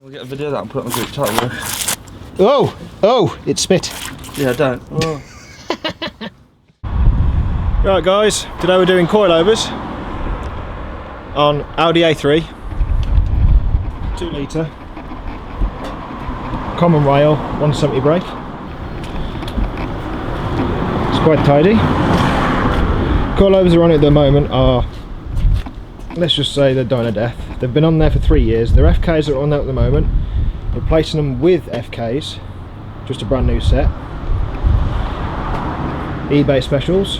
We'll get a video of that and put it on the group chat, will we? Oh, it spit. Yeah, don't. Oh. Right guys, today we're doing coilovers on Audi A3, 2 litre, common rail, 170 brake. It's quite tidy. Coilovers are on it at the moment are, let's just say they're dying a death. They've been on there for 3 years. They're FKs that are on there at the moment. Replacing them with FKs, just a brand new set. eBay specials.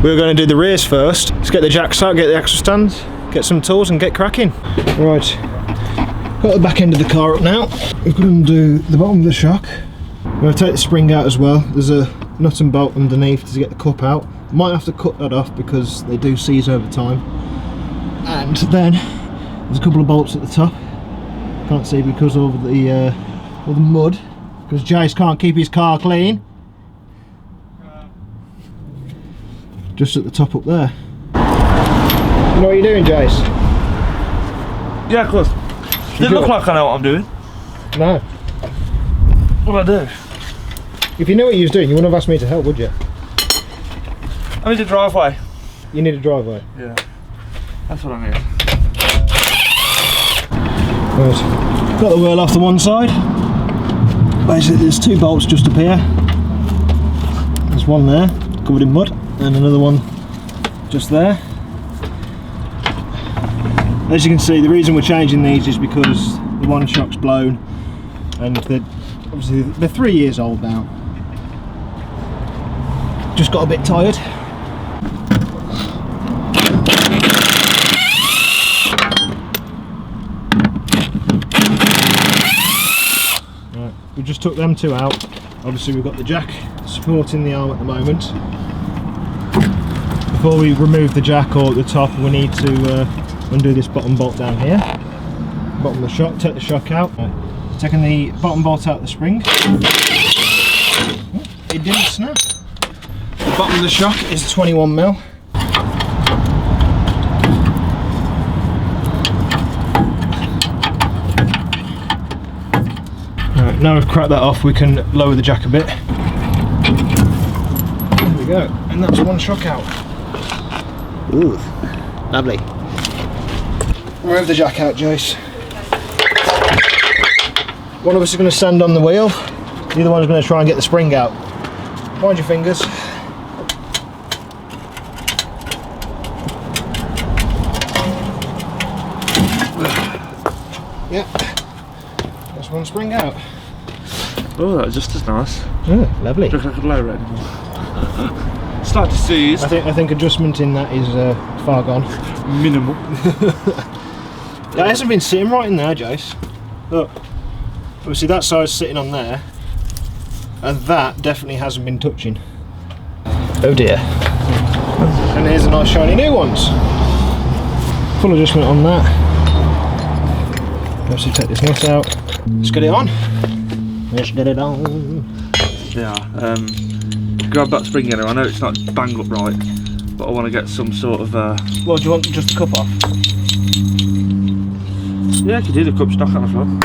We're going to do the rears first. Let's get the jacks out, get the extra stands, get some tools and get cracking. Right, got the back end of the car up now. We're going to do the bottom of the shock. We're going to take the spring out as well. There's a nut and bolt underneath to get the cup out. Might have to cut that off because they do seize over time. And then there's a couple of bolts at the top. Can't see because of all the mud, because Jase can't keep his car clean. Just at the top up there. You know what you're doing, Jase? Yeah, of course. Does it look like I know what I'm doing? No. What do I do? If you knew what you was doing, you wouldn't have asked me to help, would you? I need a driveway. You need a driveway? Yeah. That's what I need. Right. Got the wheel off the one side. Basically there's 2 bolts just up here. There's one there, covered in mud, and another one just there. As you can see, the reason we're changing these is because the one shock's blown, and obviously they're 3 years old now. Just got a bit tired. Right, we just took them 2 out. Obviously we've got the jack supporting the arm at the moment. Before we remove the jack or the top, we need to undo this bottom bolt down here. Bottom of the shock, take the shock out. Taking the bottom bolt out of the spring. It didn't snap. The bottom of the shock is 21mm. Right, now we've cracked that off, we can lower the jack a bit. There we go, and that's one shock out. Ooh, lovely. Remove the jack out, Jase. One of us is going to stand on the wheel, the other one is going to try and get the spring out. Mind your fingers. Yep, that's one spring out. Oh, that was just as nice. Oh, lovely. Look like I could lower it anymore. Start to seize. I think adjustment in that is far gone. Minimal. That hasn't been sitting right in there, Jase. Look, obviously that side's sitting on there, and that definitely hasn't been touching. Oh dear. And here's a nice shiny new ones. Full adjustment on that. Obviously take this nut out. Let's get it on. Let's get it on. Yeah. Grab that spring in. I know it's not bang up right, but I want to get some sort of. Well, do you want just the cup off? Yeah, I could do the cup stock on the front,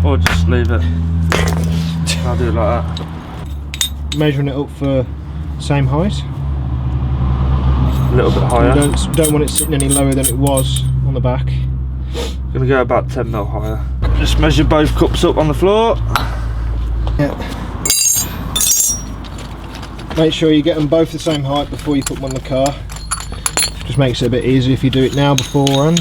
or just leave it. I'll do it like that. Measuring it up for same height. A little bit higher. Don't want it sitting any lower than it was on the back. Gonna go about 10mm higher. Just measure both cups up on the floor. Yeah. Make sure you get them both the same height before you put them on the car. Just makes it a bit easier if you do it now beforehand.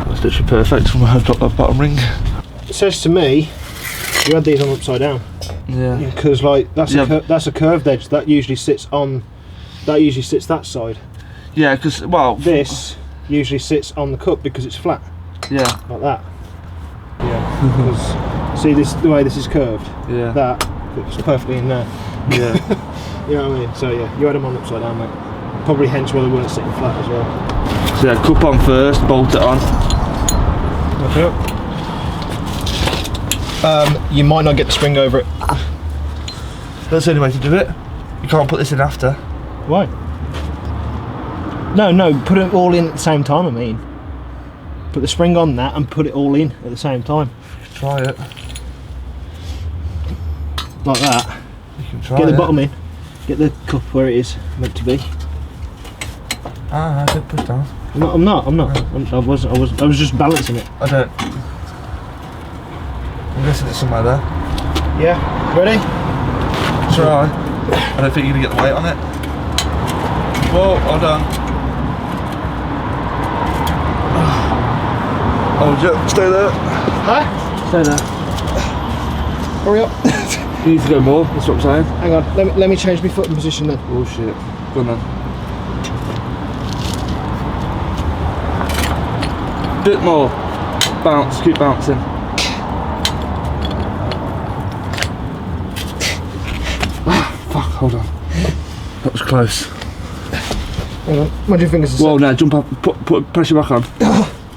That's literally perfect from where I dropped that bottom ring. It says to me, you had these on upside down. Yeah. Because like that's a curved edge that usually sits on. That usually sits that side. Yeah, because well, this usually sits on the cup because it's flat. Yeah. Like that. Yeah. Because see this, the way this is curved. Yeah. That fits perfectly in there. Yeah. You know what I mean? So yeah, you had them on upside down, mate. Probably hence why they weren't sitting flat as well. So yeah, cup on first, bolt it on. Okay. You might not get the spring over it. That's the only way to do it. You can't put this in after. Why? No, put it all in at the same time, I mean. Put the spring on that and put it all in at the same time. Try it. Like that. You can try Get the it. bottom in. Get the cup where it is meant to be. Ah, I did push down. I'm not. I was just balancing it. I don't. I'm guessing it's somewhere there. Yeah, ready? Try. I don't think you're gonna get the weight on it. Whoa, hold on. Hold you, stay there. Huh? Stay there. Hurry up. You need to go more, that's what I'm saying. Hang on, let me change my foot position then. Oh shit. Go on then. Bit more. Bounce, keep bouncing. Fuck, hold on. That was close. Hang on, mind your fingers. Whoa, now jump up, put pressure back on.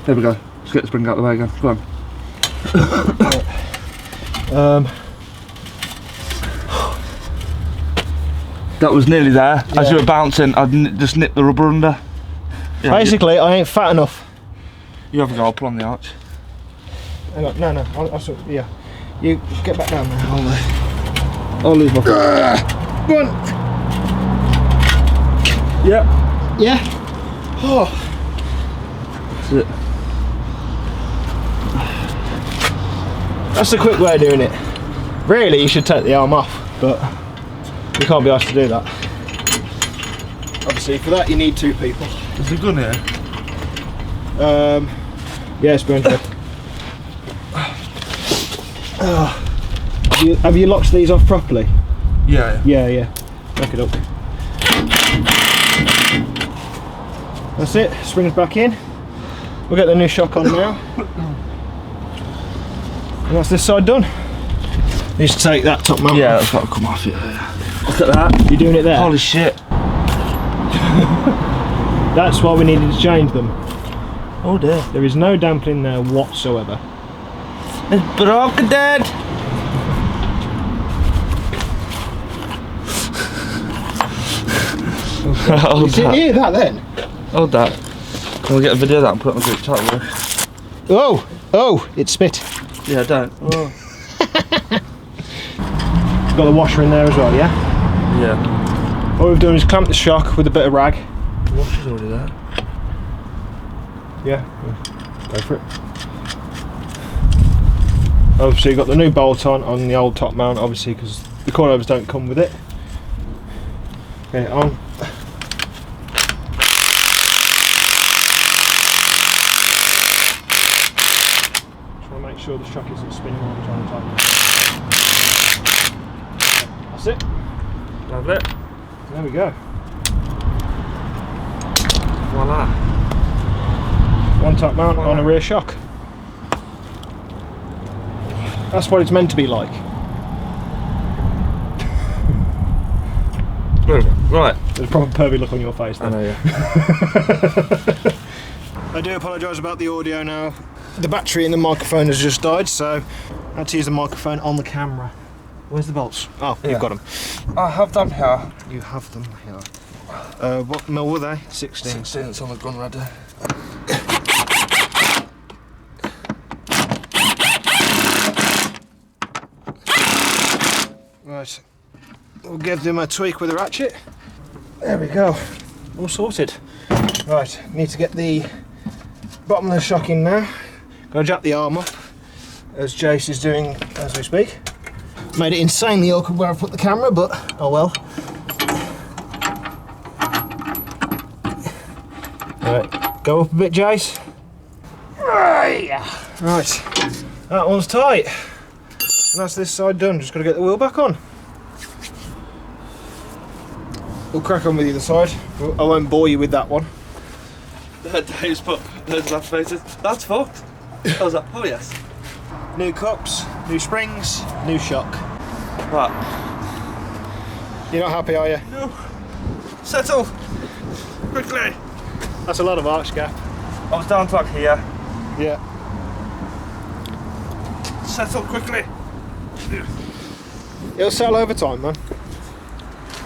There we go. Let's get the spring out of the way again. Go on. That was nearly there. Yeah. As you were bouncing, I'd just nipped the rubber under. Yeah, Basically, I ain't fat enough. you have a go, I'll pull on the arch. Hang on, no, yeah. You get back down there. I'll lose my foot. Go on. Yep. Yeah. Oh. That's it. That's the quick way of doing it. Really, you should take the arm off, but you can't be asked to do that. Obviously, for that you need two people. Is there a gun here? Yeah, spoon good. Have you locked these off properly? Yeah. Yeah. Lock it up. That's it. Springs back in. We'll get the new shock on now. And that's this side done. Need to take that top mount. Yeah, that's got to come off. Yeah. Look at that. You're doing it there? Holy shit. That's why we needed to change them. Oh dear. There is no dampening there whatsoever. It's broken, Dad. Hold Is it that. near that then? Hold that. Can we get a video of that and put it on the group chat with us? Oh, it spit. Yeah, don't. Oh. Got the washer in there as well, yeah? Yeah. All we've done is clamp the shock with a bit of rag. The washer's already there. Yeah, go for it. Obviously, you've got the new bolt on the old top mount, obviously, because the coilovers don't come with it. Get it on. Just want to make sure the shock isn't spinning all the time. That's it. Lovely. There we go. Voila. One top mount on a rear shock. That's what it's meant to be like. Right. There's a proper pervy look on your face I there. know, yeah. I do apologise about the audio now. The battery in the microphone has just died, so I had to use the microphone on the camera. Where's the bolts? Oh, Yeah. you've got them. I have them here. You have them here. What mil were they? 16. 16's on the gun ready. Right. We'll give them a tweak with a ratchet. There we go. All sorted. Right, need to get the bottom of the shock in now. Gotta jack the arm up, as Jase is doing as we speak. Made it insanely awkward where I put the camera, but oh well. Right, go up a bit, Jase. Right, that one's tight. And that's this side done, just got to get the wheel back on. We'll crack on with the other side. I won't bore you with that one. Dave's put those laugh faces. That's fucked. I was like, oh yes. New cups, new springs, new shock. Right. You're not happy, are you? No. Settle. Quickly. That's a lot of arch gap. I was down to like here. Yeah. Settle quickly. It'll settle over time, man.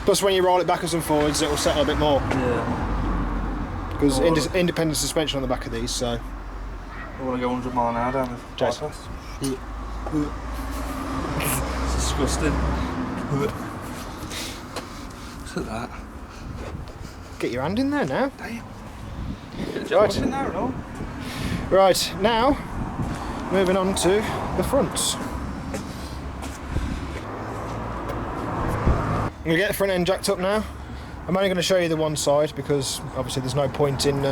Plus when you roll it backwards and forwards, it'll settle a bit more. Yeah. Because independent suspension on the back of these, so... I want to go 100 mile an hour down the Jase. bypass. It's disgusting. Look at that. Get your hand in there now. Damn. Right. In there and all. Right, now, moving on to the fronts. I'm going to get the front end jacked up now. I'm only going to show you the one side because obviously there's no point in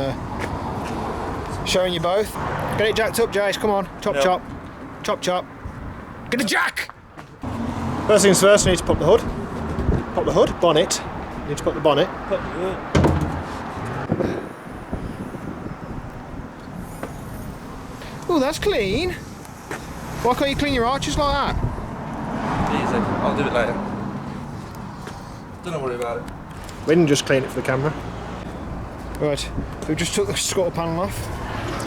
showing you both. Get it jacked up, Jase, come on. Chop, Yep. chop. Chop, chop. Get the jack! First things first, I need to pop the hood. Pop the hood, bonnet. Need to pop the bonnet. Oh, that's clean. Why can't you clean your arches like that? Easy. I'll do it later. Don't worry about it. We didn't just clean it for the camera. Right, we just took the scuttle panel off.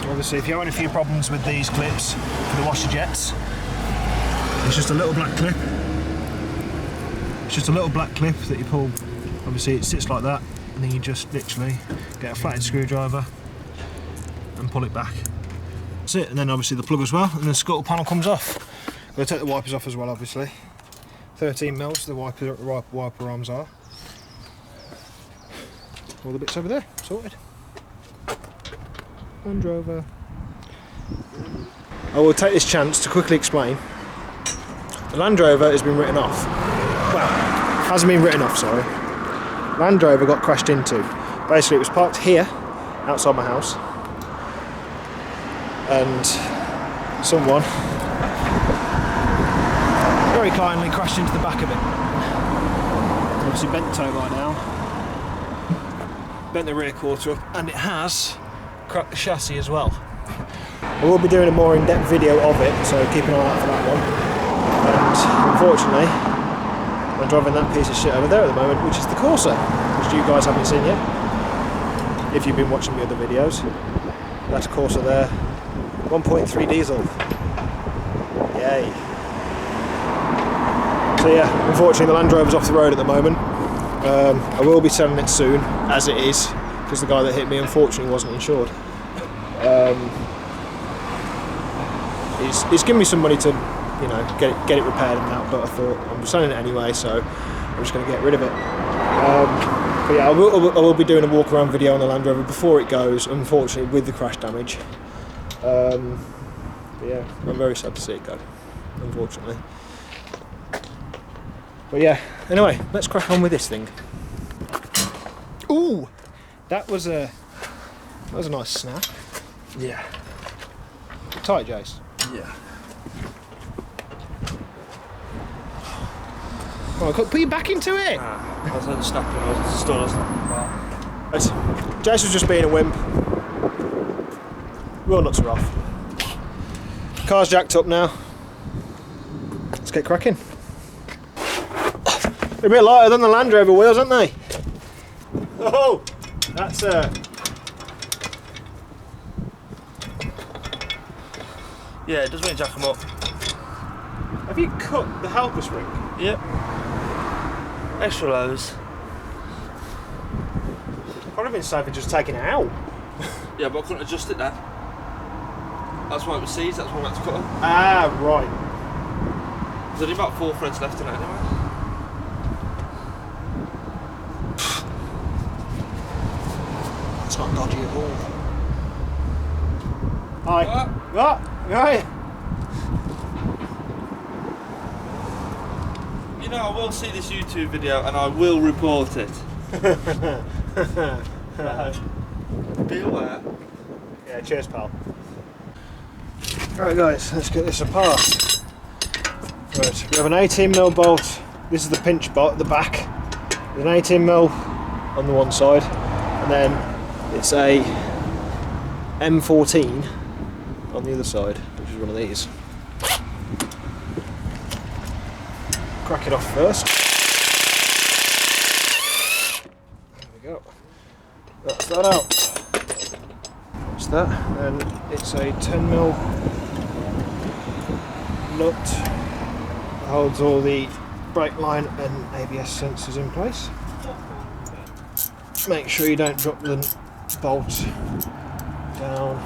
Obviously, if you're having a few problems with these clips for the washer jets, it's just a little black clip. It's just a little black clip that you pull. Obviously, it sits like that, and then you just literally get a flathead screwdriver and pull it back. That's it, and then obviously the plug as well, and the scuttle panel comes off. We'll take the wipers off as well, obviously. 13 mils, the wiper arms are. All the bits over there, sorted. Land Rover. I will take this chance to quickly explain. The Land Rover has been written off. Well, hasn't been written off, sorry. Land Rover got crashed into. Basically, it was parked here, outside my house, and someone very kindly crashed into the back of it. Obviously bent the tow bar down, bent the rear quarter up, and it has cracked the chassis as well. I will be doing a more in-depth video of it, so keep an eye out for that one. And unfortunately, I'm driving that piece of shit over there at the moment, which is the Corsa, which you guys haven't seen yet. If you've been watching the other videos, that's a Corsa there. 1.3 diesel. Yay. So yeah, unfortunately the Land Rover's off the road at the moment. I will be selling it soon, as it is, because the guy that hit me unfortunately wasn't insured. He's given me some money to, you know, get it repaired and that, but I thought I'm selling it anyway, so I'm just going to get rid of it. But yeah, I will be doing a walk around video on the Land Rover before it goes, unfortunately with the crash damage. But yeah, I'm very sad to see it go, unfortunately. But yeah, anyway, let's crack on with this thing. Ooh, that was a nice snap. Yeah. Tight, Jase. Yeah. Oh, put your back into it. I wasn't snapping. I was still snapping. Jase was just being a wimp. Wheel nuts are off. Car's jacked up now. Let's get cracking. They're a bit lighter than the Land Rover wheels, aren't they? Oh, that's Yeah, it does when you jack them up. Have you cut the helper spring? Yep. Extra lows. Probably been safer just taking it out. Yeah, but I couldn't adjust it then. That's why it was seized, that's why I had to cut them. Ah, right. There's only about 4 threads left in it anyway. It's not dodgy at all. Hi. What? Right. You know, I will see this YouTube video and I will report it. Be aware. Yeah, cheers, pal. Right, guys, let's get this apart. Right, we have an 18mm bolt. This is the pinch bolt at the back. There's an 18mm on the one side, and then it's a M14 on the other side, which is one of these. Crack it off first. There we go. That's that out. That's that, and it's a 10mm nut holds all the brake line and ABS sensors in place. Make sure you don't drop the bolt down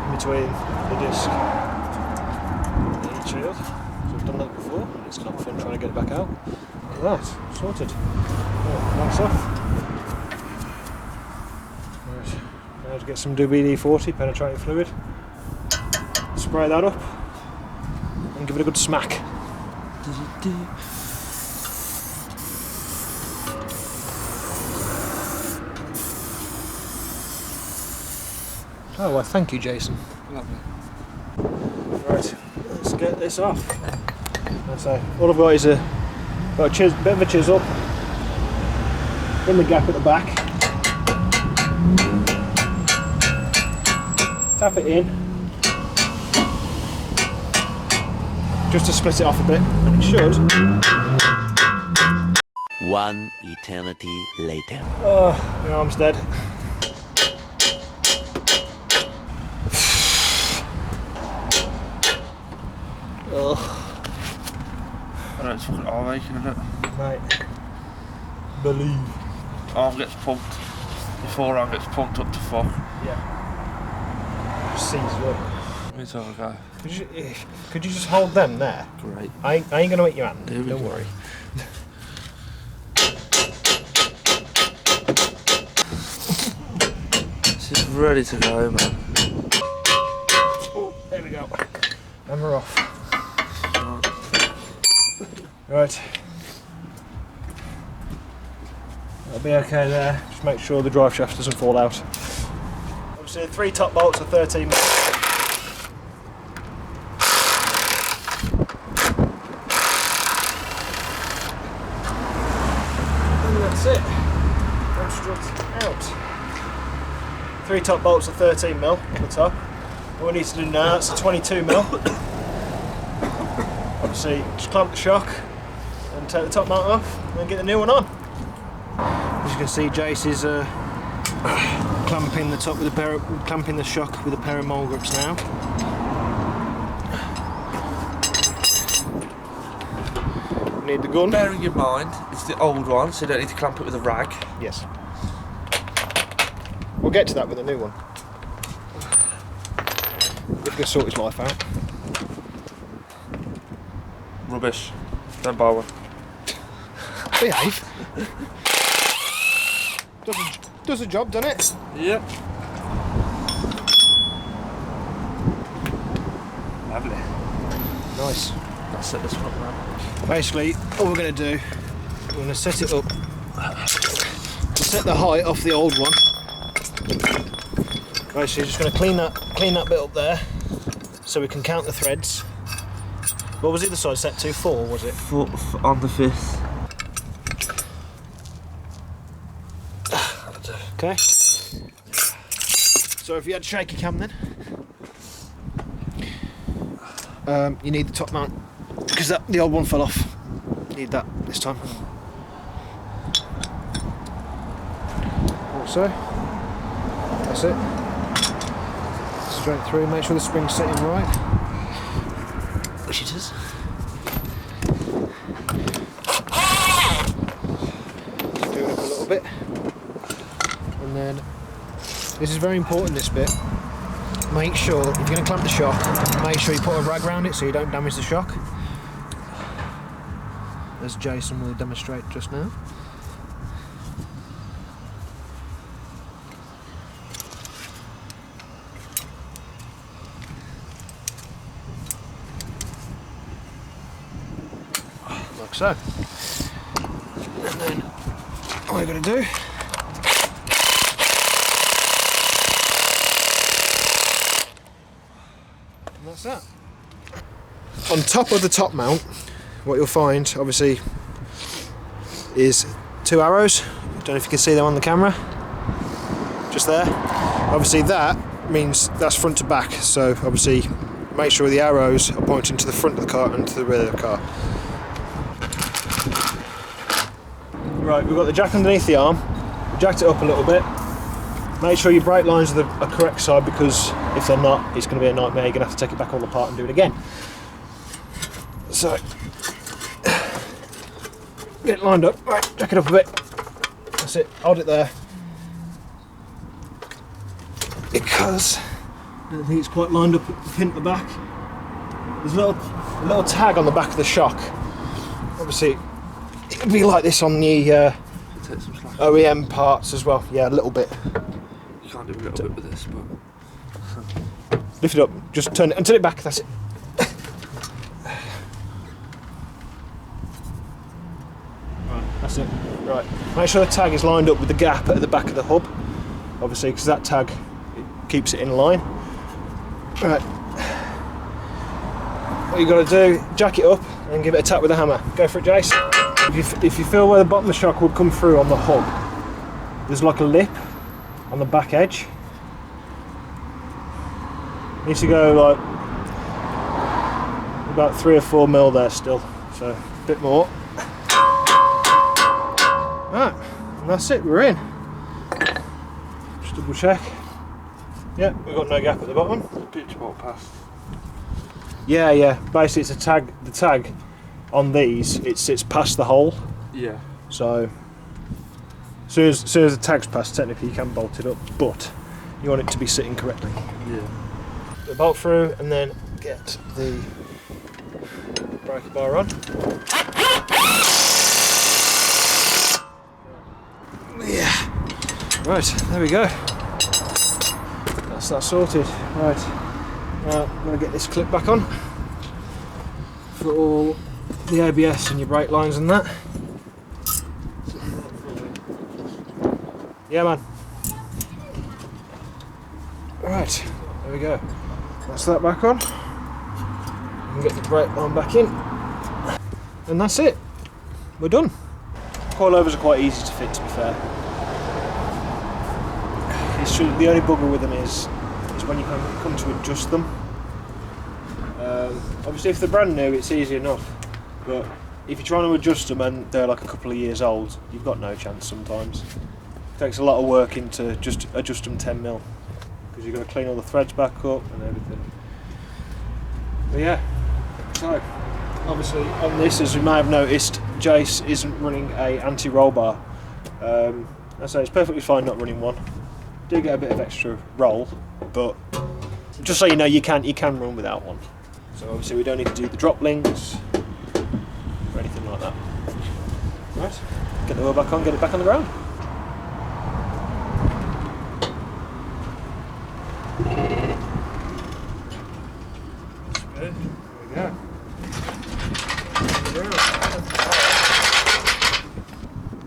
in between the disc and the heat shield. So we've done that before. It's not fun trying to get it back out. Look at that, sorted. Right, that's off. Right, now to get some WD-40 penetrating fluid. Spray that up and give it a good smack. Oh, well, thank you, Jason. Lovely. Right, let's get this off. So, all I've got is a bit of a chisel in the gap at the back. Tap it in, just to split it off a bit, and it should. One eternity later. Oh, my arm's dead. I know it's fucking arm aching, isn't it? Mate, believe. Arm gets pumped. Your forearm gets pumped up to fuck. Yeah. Seized up. It's all okay. Could you just hold them there? Great. I ain't gonna hit your hand. There we Don't go. worry. This is ready to go, man. Oh, there we go. And we're off. Right. That'll be okay there. Just make sure the drive shaft doesn't fall out. Obviously, the 3 top bolts are 13 mil. And that's it. One strut out. 3 top bolts are 13 mil on the top. What we need to do now is 22 mil. Obviously, just clamp the shock and take the top mount off and then get the new one on. As you can see, Jase is clamping the top with clamping the shock with a pair of mole grips now. Need the gun. Bearing in mind, it's the old one, so you don't need to clamp it with a rag. Yes. We'll get to that with a new one. If we can sort his life out. Rubbish. Don't buy one. Behave. Does the job, doesn't it? Yep. Lovely. Nice. Let's set this one up now. Basically, all we're going to do, we're going to set it up. We'll set the height off the old one. Basically, just going to clean that bit up there, so we can count the threads. What was the other side set to? 4, was it? 4 on the 5th. Okay. So if you had shaky cam then, you need the top mount because the old one fell off. You need that this time. Also, that's it. Straight through. Make sure the spring's sitting right. Which it is. Just do it up a little bit. And then, this is very important, this bit. Make sure, if you're going to clamp the shock, make sure you put a rag around it so you don't damage the shock. As Jason will demonstrate just now. Like so. And then, all you're going to do, and that's that. On top of the top mount, what you'll find, obviously, is 2 arrows. Don't know if you can see them on the camera. Just there. Obviously that means that's front to back, so obviously make sure the arrows are pointing to the front of the car and to the rear of the car. Right, we've got the jack underneath the arm. We jacked it up a little bit. Make sure your brake lines are the correct side, because if they're not, it's going to be a nightmare. You're going to have to take it back all apart and do it again. So, get it lined up. Right, jack it up a bit. That's it. Hold it there. Because I don't think it's quite lined up at the pin at the back. There's a little tag on the back of the shock. Obviously, it'll be like this on the Take some slack. OEM parts as well. Yeah, a little bit. You can't do a little bit with this, but Lift it up. Just turn it and turn it back. That's it. Right, that's it. Right. Make sure the tag is lined up with the gap at the back of the hub. Obviously, because that tag keeps it in line. Right. What you got to do, jack it up and give it a tap with a hammer. Go for it, Jase. If you feel where the bottom of the shock would come through on the hub, there's like a lip on the back edge. Needs to go like about 3 or 4 mil there still, so a bit more. Right, and that's it, we're in. Just double check. Yeah, we've got no gap at the bottom. pitch walk past. Yeah. Basically, it's a tag. The tag on these, it sits past the hole. Yeah. So, as soon as the tag's passed, technically you can bolt it up, but you want it to be sitting correctly. Yeah. The bolt through, and then get the breaker bar on. Yeah. Right, there we go. That's that sorted. Right. Now I'm going to get this clip back on for all the ABS and your brake lines and that. Yeah, man. Right, there we go. That's that back on. And get the brake line back in. And that's it. We're done. Coilovers are quite easy to fit, to be fair. It's true, the only bugger with them is when you come to adjust them. Obviously, if they're brand new, it's easy enough. But if you're trying to adjust them and they're like a couple of years old, you've got no chance sometimes. It takes a lot of work into just adjust them 10 mil. Because you've got to clean all the threads back up and everything. But yeah, so obviously on this, as you may have noticed, Jase isn't running a anti-roll bar. I say it's perfectly fine not running one. Do get a bit of extra roll, but just so you know, you can run without one. So obviously we don't need to do the drop links or anything like that. Right, get the wheel back on, get it back on the ground. There we go.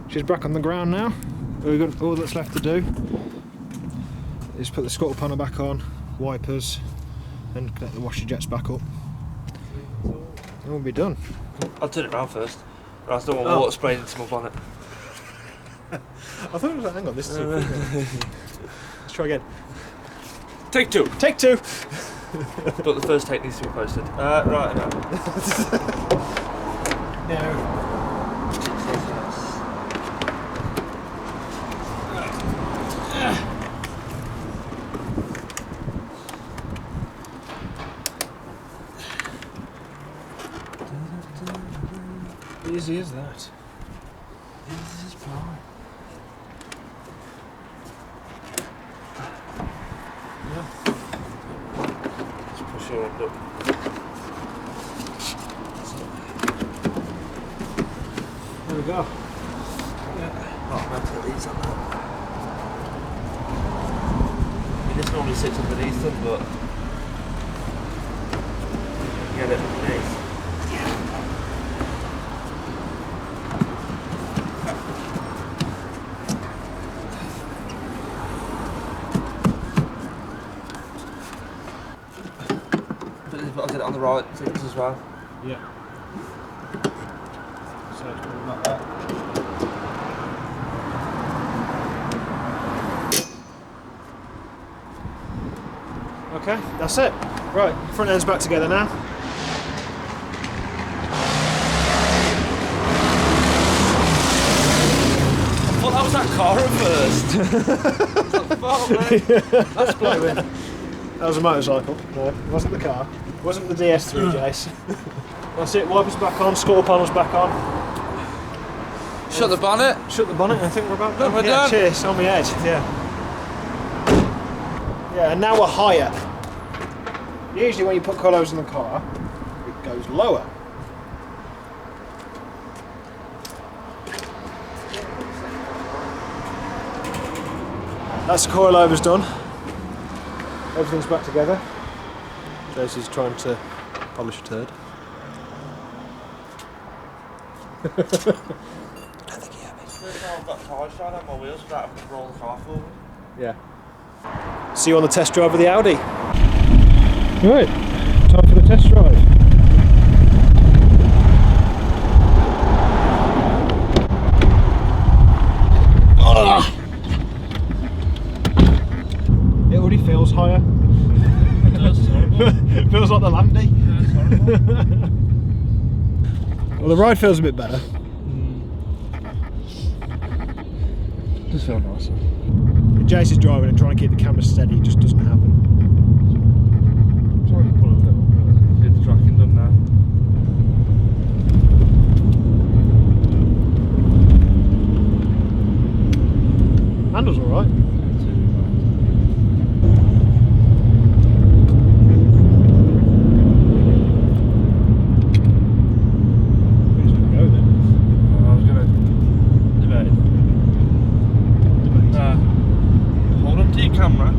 She's back on the ground now. We've got all that's left to do is put the scuttle panel back on, wipers, and connect the washer jets back up. And we'll be done. I'll turn it round first. I don't want water spraying into my bonnet. I thought it was like, hang on, this is too quick. Let's try again. Take two. Take two! But the first take needs to be posted. Right, no. No. Easy as that. This is fine. Yeah. Just push your end up. There we go. Yeah. Oh, I'm going to put these on there. I mean, this normally sits underneath them, but get it underneath. I'll get it on the right things as well. Yeah. So it's probably like that. Okay, that's it. Right, front end's back together now. Well, that was that car at first. Fuck, man. That's blowing. That was a motorcycle. No, it wasn't the car. It wasn't the DS3, Jase. That's it, wipers back on, score panels back on. Shut the bonnet. Shut the bonnet, I think we're about done. We're yeah, done. Cheers, on my head, yeah. Yeah, and now we're higher. Usually when you put coilovers in the car, it goes lower. That's the coilovers done. Everything's back together. Jase is trying to polish a turd. I don't think he had it. I've got tyres down on my wheels without having to roll the car forward. Yeah. See you on the test drive of the Audi. Right, time for the test drive. It already feels higher. It does, it's horrible. It feels like the Landy. Yeah, it's horrible. Well, the ride feels a bit better. Does feel nicer. Jase is driving and trying to keep the camera steady, it just doesn't happen. Trying to pull a little bit. Get the tracking done now. Handle's alright. Camera.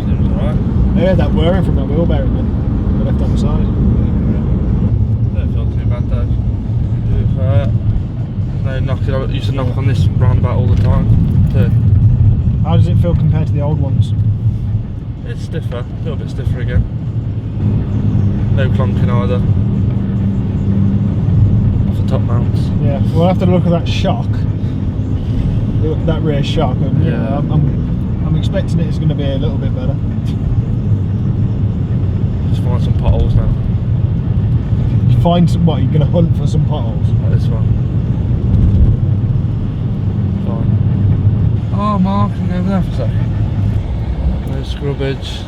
Seems alright. I heard that whirring from that wheel bearing then, on the left hand side. Don't feel too bad though. No knocking on, used to knock on this roundabout all the time. How does it feel compared to the old ones? It's stiffer, a little bit stiffer again. No clunking either. Top mounts. Yeah, we'll have to look at that shock, that rear shock, and yeah, I'm expecting it's going to be a little bit better. Just find some potholes now. Find some what? You're going to hunt for some potholes? Like this one. Fine. Oh, Mark, can you go over there for a second? No scrubbage.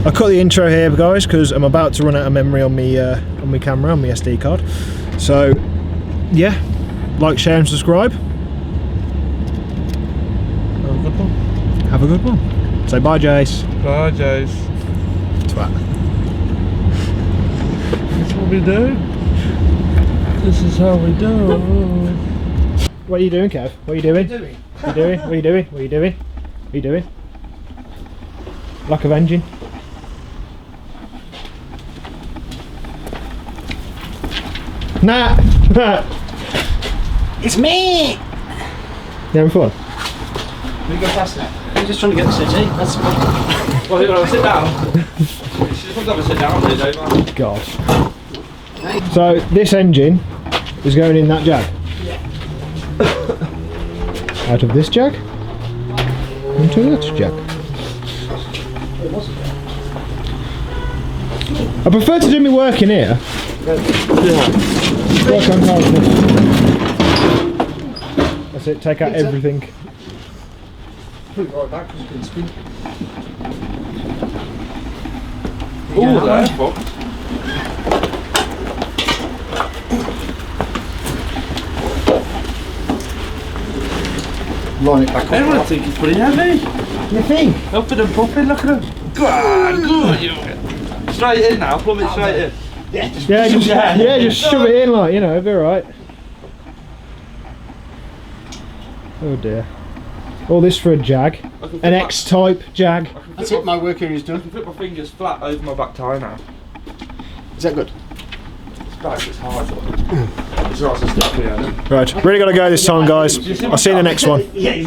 I cut the intro here, guys, because I'm about to run out of memory on my camera, on my SD card. So, yeah, like, share and subscribe. Have a good one. Have a good one. Say bye, Jase. Bye, Jase. Twat. That's what we do. This is how we do. What are you doing, Kev? What are you doing? What are you doing? What are you doing? What are you doing? What are you doing? Lack of engine. Nah! It's me! You having fun? We go past that. We're just trying to get the city. That's the problem. Well, you want to sit down? She's going to sit down there, don't you? God. So, this engine is going in that jag? Yeah. Out of this jag? Into that jag? It wasn't there. I prefer to do my work in here. Yeah. Work on cars. That's it, take out everything. Put it right back because it's been spin. Oh, that's fucked. Line it back Everyone up. thinks it's pretty heavy. You think? Up and pumping, look at him. Good, you. Straight in now, plumb it straight in. Yeah, just Just shove it in, like, you know, it'll be alright. Oh dear. All this for a jag. An X-type jag. That's it, my work here is I done. can put my fingers flat over my back tyre now. Is that good? It's bad, it's hard. It's nice and sticky, yeah. Right, really gotta go this time, guys. I'll see you in the next one. Yeah.